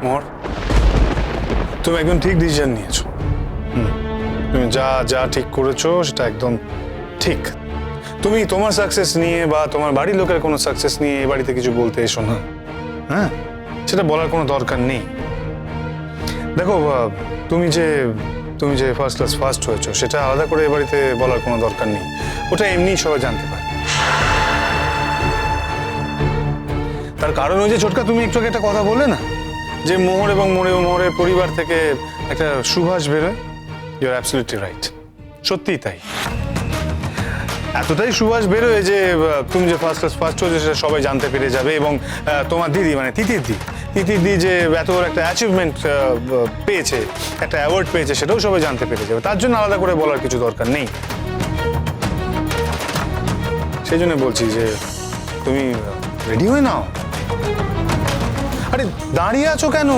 মোহর, তুমি একদম ঠিক ডিসিশন নিয়েছো। তুমি যা যা ঠিক করেছো সেটা একদম ঠিক। তুমি তোমার সাকসেস নিয়ে বা তোমার বাড়ির লোকের কোনো সাকসেস নিয়ে এ বাড়িতে কিছু বলতে এসো না। হ্যাঁ, সেটা বলার কোনো দরকার নেই। দেখো, তুমি যে ফার্স্ট ক্লাস ফার্স্ট হয়েছো সেটা আলাদা করে এ বাড়িতে বলার কোনো দরকার নেই। ওটা এমনি সবাই জানতে পারে। তার কারণ ওই যে ছোটকা, তুমি একটু আগে একটা কথা বললে না যে মোহর এবং মোহরের পরিবার থেকে একটা সুভাষ বেরোয়। ইউ আর অ্যাবসলিউটলি রাইট, সত্যিই তাই। এতটাই সুভাষ বেরোয় যে তুমি যে ফার্স্ট ক্লাস ফার্স্ট হয়েছে সেটা সবাই জানতে পেরে যাবে। এবং তোমার দিদি মানে তিতির দি যে এত বড় একটা অ্যাচিভমেন্ট পেয়েছে, একটা অ্যাওয়ার্ড পেয়েছে, সেটাও সবাই জানতে পেরে যাবে। তার জন্য আলাদা করে বলার কিছু দরকার নেই। সেই জন্য বলছি যে তুমি রেডি হয়ে নাও। আরে দাঁড়িয়ে আছো কেন?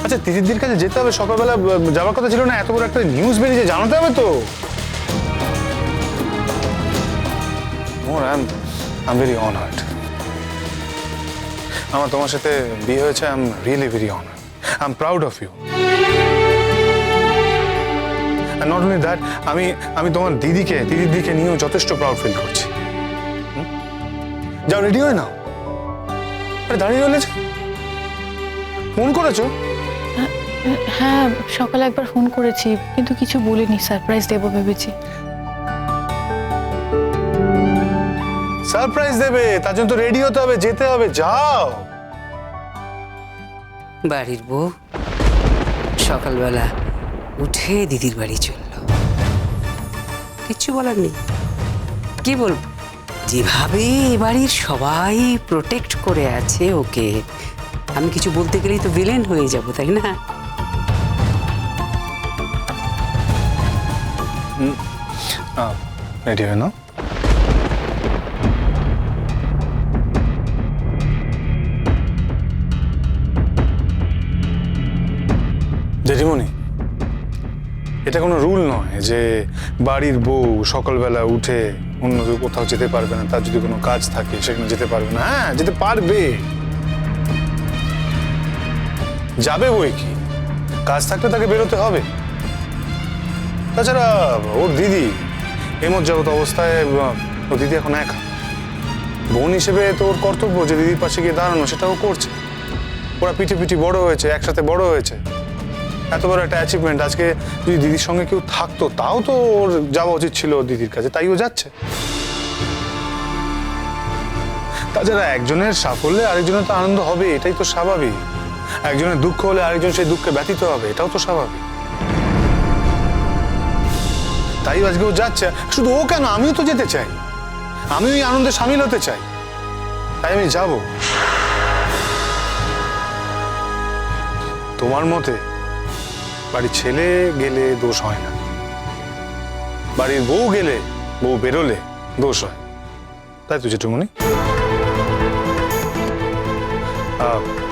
আচ্ছা, তিতিরদির কাছে যেতে হবে, সকালবেলা যাওয়ার কথা ছিল না? এত বড় একটা নিউজ বেরিয়েছে, জানাতে হবে তো। I'm very honored. আমার তোমার সাথে বিয়ে হয়েছে। I'm really very honored. I'm proud of you. And not only that, আমি তোমার দিদিকে নিয়েও যথেষ্ট প্রাউড ফিল করছি। যাও, রেডি হয়ে নাও। আরে দাঁড়িয়ে রয়েছে, ফোন করেছো? হ্যাঁ, সকালে একবার ফোন করেছি, কিন্তু কিছু বলিনি। সারপ্রাইজ দেবো ভেবেছি। সারপ্রাইজ দেবে, তার জন্য তো রেডি হতে হবে, যেতে হবে। যাও। বাড়ির বউ সকালবেলা উঠে দিদির বাড়ি চলল, কিচ্ছু বলার নেই। কি বলবো, যেভাবে এ বাড়ির সবাই প্রোটেক্ট করে আছে ওকে, আমি কিছু বলতে গেলেই তো ভিলেন হয়ে যাব, তাই না? রেডি হয়ে নাও। জেঠিমণি, এটা কোনো রুল নয় যে বাড়ির বউ সকালবেলা উঠে অন্য কোথাও যেতে পারবে না। তার যদি কোনো কাজ থাকে সেখানে যেতে পারবে না। হ্যাঁ, যেতে পারবে, যাবে। বই কি, কাজ থাকলে তাকে বেরোতে হবে। তাছাড়া ওর দিদি এমজ্জাগত অবস্থায়, ওর দিদি এখন একা। বোন হিসেবে তো ওর কর্তব্য যে দিদির পাশে গিয়ে দাঁড়ানো, সেটাও করছে। ওরা পিঠে বড় হয়েছে, একসাথে বড় হয়েছে। এত বড় একটা অ্যাচিভমেন্ট, আজকে যদি দিদির সঙ্গে কেউ থাকতো তাও তো ওর যাওয়া উচিত ছিল ওর দিদির কাছে, তাই ও যাচ্ছে। তাছাড়া একজনের সাফল্যে আরেকজনের তো আনন্দ হবে, এটাই তো স্বাভাবিক। একজনের দুঃখ হলে আরেকজন সেই দুঃখে ব্যথিত হবে, এটাও তো স্বাভাবিক। তাই আজকে ও যাচ্ছে। শুধু ও কেন, আমিও তো যেতে চাই, আমি ওই আনন্দে সামিল হতে চাই, তাই আমি যাব। তোমার মতে বাড়ির ছেলে গেলে দোষ হয় না, বাড়ির বউ গেলে, বউ বেরোলে দোষ হয়, তাই তো জেঠুমণি?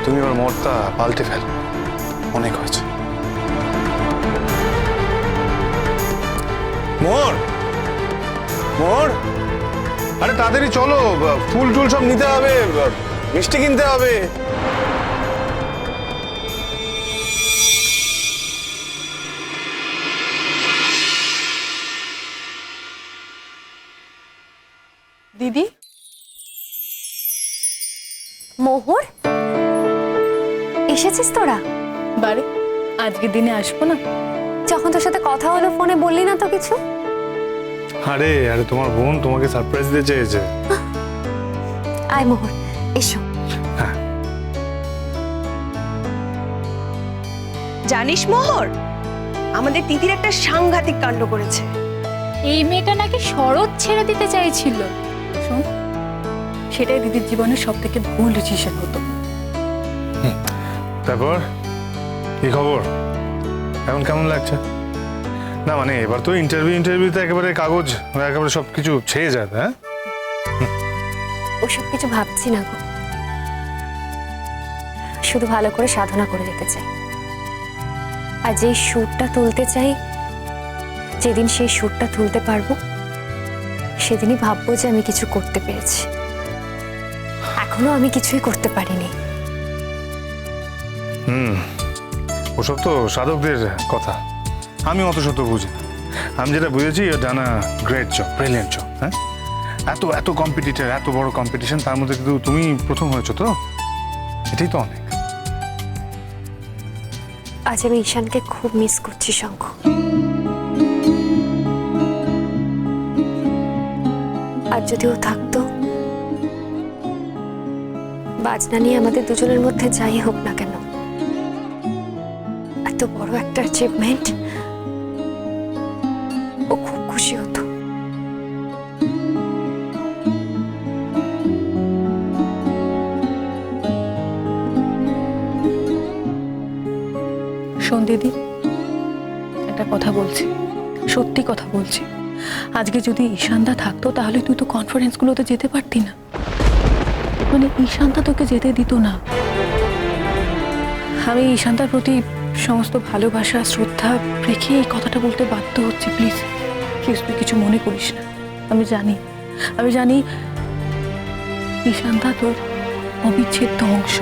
তুমি আমার মতটা পাল্টে ফেলো, অনেক হয়েছে। মোর, আরে তাড়াতাড়ি চলো, ফুল টুল সব নিতে হবে, মিষ্টি কিনতে হবে। দিদি, মোহর, এসেছিস তোরা? বারে আজকের দিনে আসবো না? যখন তোর সাথে কথা হলো ফোনে বললি না তো কিছু? আরে তোমার বোন তোমাকে সারপ্রাইজ দিতে চেয়েছে। আয় মোহর, এসো। হ্যাঁ। জানিস মোহর, আমাদের তিতির একটা সাংঘাতিক কাণ্ড করেছে। এই মেয়েটা নাকি শরৎ ছেড়ে দিতে চাইছিল। শোন, সেটাই দিদির জীবনের সব থেকে ভুল ডিসিশন হতো। তারপর কি খবর, এখন কেমন লাগছে? না মানে এবার তো ইন্টারভিউতে একেবারে কাগজ একেবারে সবকিছু ছেয়ে যাবে। হ্যাঁ, ওসব কিছু ভাবছি না গো, শুধু ভালো করে সাধনা করে যেতে চাই। আর যেই সুরটা তুলতে চাই, যেদিন সেই সুরটা তুলতে পারবো, সেদিনই ভাববো যে আমি কিছু করতে পেরেছি। এখনো আমি কিছুই করতে পারিনি। ওসব তো সাধকদের কথা, আমি অত শত বুঝি না। আমি যেটা বুঝেছি done a great job, brilliant job. হ্যাঁ, এত এত কম্পিটিটার, এত বড় কম্পিটিশন, তার মধ্যে কিন্তু তুমি প্রথম হয়েছো, তো এটাই তো অনেক। আজ আমি ঈশানকে খুব মিস করছি শঙ্খ। আর যদি ও থাকতো, বাজনা নিয়ে আমাদের দুজনের মধ্যে যাই হোক না কেন, এত বড় একটা অ্যাচিভমেন্ট, ও খুব খুশি হতো। শোন দিদি, একটা কথা বলছি, সত্যি কথা বলছি। আজকে যদি ঈশানদা থাকতো তাহলে তুই তো কনফারেন্সগুলোতে যেতে পারতি না, মানে ঈশানদা তোকে যেতে দিত না। আমি ঈশানদার প্রতি সমস্ত ভালোবাসা শ্রদ্ধা রেখে এই কথাটা বলতে বাধ্য হচ্ছি। প্লিজ প্লিজ তুই কিছু মনে করিস না। আমি জানি ঈশানদা তোর অবিচ্ছেদ্য অংশ।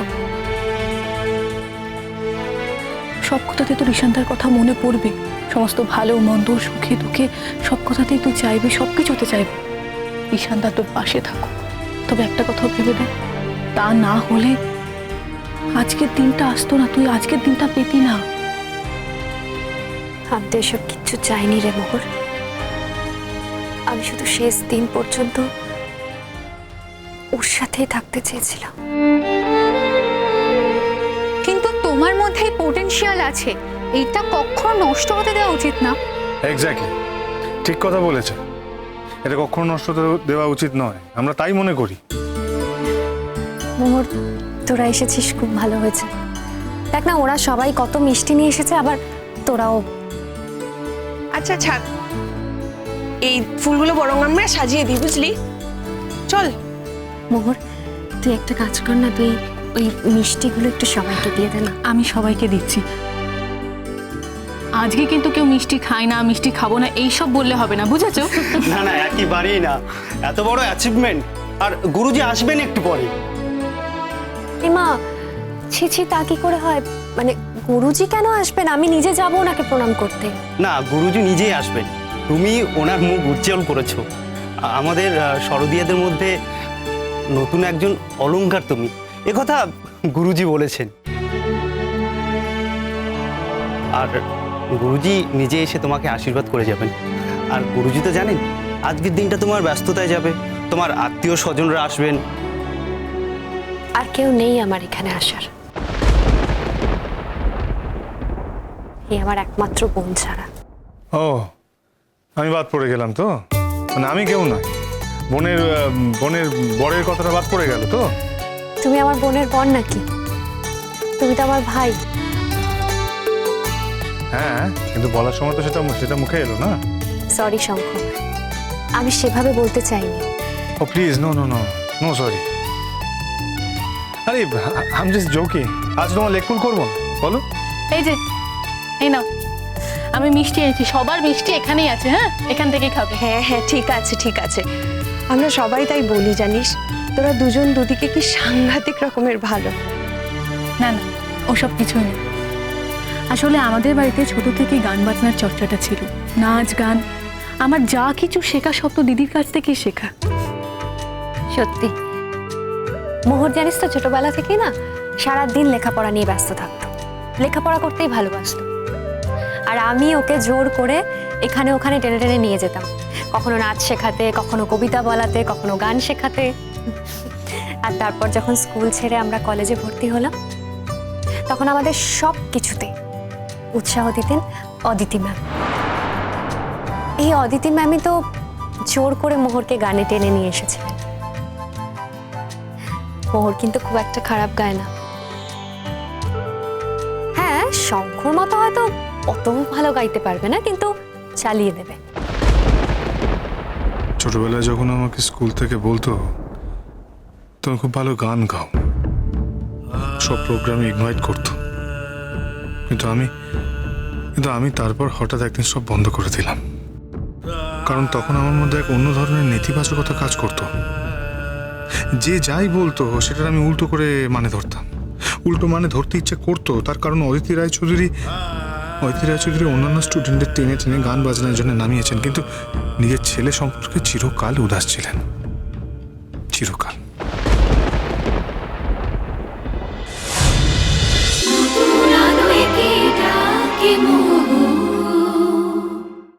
সব কথাতে তোর ঈশানদার কথা মনে পড়বে, সমস্ত ভালো মন্দ সুখে দুঃখে সব কথাতেই তুই চাইবে, সব কিছুতে চাইবে ঈশানদা তোর পাশে থাকুক। তবে একটা কথা ভেবে দেখ, তা না হলে আজকের দিনটা আসতো না, তুই আজকের দিনটা পেতি না। আমি তো এসব কিচ্ছু চাইনি রে মোহর। আমি শুধু শেষ দিন পর্যন্ত ওর সাথেই থাকতে চেয়েছিলাম। কিন্তু তোমার মধ্যে পোটেনশিয়াল আছে, এটা কখনো নষ্ট হতে দেওয়া উচিত না। এক্স্যাক্টলি, ঠিক কথা বলেছে। এটা কখনো নষ্ট দেওয়া উচিত নয়, আমরা তাই মনে করি। মোহর, তোরা এসেছিস, খুব ভালো হয়েছে। দেখ না, ওরা সবাই কত মিষ্টি নিয়ে এসেছে, আবার তোরাও। আচ্ছা ছাড়, এই ফুলগুলো বরং আমরা সাজিয়ে দিই, বুঝলি? চল। মোহর, তুই একটা কাজ কর না, তুই ওই মিষ্টিগুলো একটু সবাইকে দিয়ে দে না। আমি সবাইকে দিচ্ছি। আজকে কিন্তু কেউ মিষ্টি খায় না, মিষ্টি খাবো না এইসব বললে হবে না, বুঝেছো? না না, একেবারেই না। এত বড় অ্যাচিভমেন্ট, আর গুরুজি আসবেন একটু পরে। মা, ছি ছি, তা কি করে হয়? মানে গুরুজি কেন আসবেন? আমি নিজে যাবো ওনাকে প্রণাম করতে। না, গুরুজি নিজেই আসবেন। তুমি ওনার মুখ উজ্জ্বল করেছো। আমাদের শরদিয়াদের মধ্যে নতুন একজন অলংকার তুমি, একথা গুরুজি বলেছেন। আর গুরুজি নিজে এসে তোমাকে আশীর্বাদ করে যাবেন। আর গুরুজি তো জানেন আজকের দিনটা তোমার ব্যস্ততায় যাবে, তোমার আত্মীয় স্বজনরা আসবেন। আর কেউ নেই আমার এখানে আসার, এই আমার একমাত্র বোন ছাড়া। ও, আমি বাদ পড়ে গেলাম তো? মানে আমি কেউ নয়, বোনের বোনের বরের কথাটা বাদ পড়ে গেল তো? তুমি আমার বোনের বোন নাকি? তুমি তো আমার ভাই। হ্যাঁ, কিন্তু বলার সময় তো সেটা মুখে এলো না। সরি শঙ্খ, আমি সেভাবে বলতে চাইনি। Oh please, no no no no, sorry. আরে আই এম জাস্ট জোকিং। আজ তোমার লেগ পুল করবো না, বলো? এই যে, এই নাও, আমি মিষ্টি এনেছি, সবার মিষ্টি এখানেই আছে। হ্যাঁ, এখান থেকে খাবে। হ্যাঁ হ্যাঁ, ঠিক আছে ঠিক আছে। আমরা সবাই তাই বলি, জানিস তোরা দুজন দুদিকে কি সাংঘাতিক রকমের ভালো। না না, ওসব কিছুই নেই। আসলে আমাদের বাড়িতে ছোট থেকে গান বাজনার চর্চাটা ছিল, নাচ গান। আমার যা কিছু শেখা সব তো দিদির কাছ থেকেই শেখা। সত্যি মোহর, জানিস তো ছোটবেলা থেকেই না সারাদিন লেখাপড়া নিয়ে ব্যস্ত থাকতো, লেখাপড়া করতেই ভালোবাসতো। আর আমি ওকে জোর করে এখানে ওখানে টেনে টেনে নিয়ে যেতাম, কখনো নাচ শেখাতে, কখনো কবিতা বলাতে, কখনো গান শেখাতে। আর তারপর যখন স্কুল ছেড়ে আমরা কলেজে ভর্তি হলাম, তখন আমাদের সব কিছুতে উৎসাহ দিতেন অদিতি ম্যাম। এই অদিতি ম্যামই তো জোর করে মোহরকে গানে টেনে নিয়ে এসেছিলেন। মোহর কিন্তু খুব একটা খারাপ গায় না। হ্যাঁ, শঙ্খর মতো হয়তো অত ভালো গাইতে পারবে না, কিন্তু চালিয়ে দেবে। ছোটবেলায় যখন আমাকে স্কুল থেকে বলতো তুমি খুব ভালো গান গাও, সব প্রোগ্রামে ইনভাইট করতো, কিন্তু আমি তারপর হঠাৎ একদিন সব বন্ধ করে দিলাম। কারণ তখন আমার মধ্যে এক অন্য ধরনের নেতিবাচকতা কাজ করতো। যে যাই বলতো সেটার আমি উল্টো করে মানে ধরতাম, উল্টো মানে ধরতে ইচ্ছে করতো। তার কারণ অদিতি রায়চৌধুরী অন্যান্য স্টুডেন্টদের টেনে টেনে গান বাজনার জন্য নামিয়েছেন, কিন্তু নিজের ছেলে সম্পর্কে চিরকাল উদাস ছিলেন, চিরকাল।